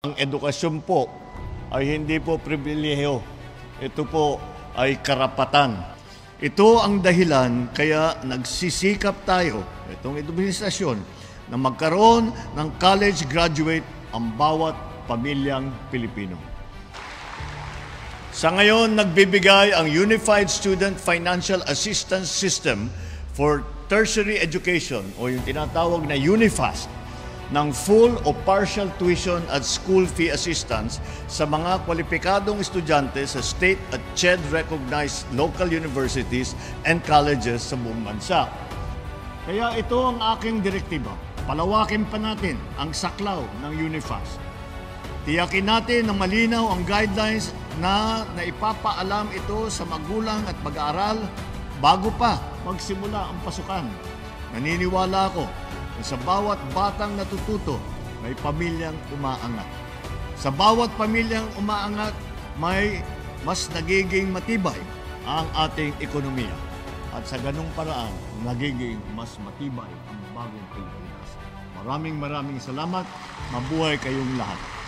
Ang edukasyon po ay hindi po pribilehiyo. Ito po ay karapatan. Ito ang dahilan kaya nagsisikap tayo, itong administrasyon, na magkaroon ng college graduate ang bawat pamilyang Pilipino. Sa ngayon, nagbibigay ang Unified Student Financial Assistance System for Tertiary Education o yung tinatawag na UNIFAST ng full o partial tuition at school fee assistance sa mga kwalipikadong estudyante sa state at CHED-recognized local universities and colleges sa buong bansa. Kaya ito ang aking direktiba. Palawakin pa natin ang saklaw ng UNIFAST. Tiyakin natin na malinaw ang guidelines na naipapaalam ito sa magulang at mag-aaral bago pa magsimula ang pasukan. Naniniwala ako na sa bawat batang natututo, may pamilyang umaangat. Sa bawat pamilyang umaangat, may mas nagiging matibay ang ating ekonomiya. At sa ganung paraan, nagiging mas matibay ang bagong Pilipinas. Maraming salamat. Mabuhay kayong lahat.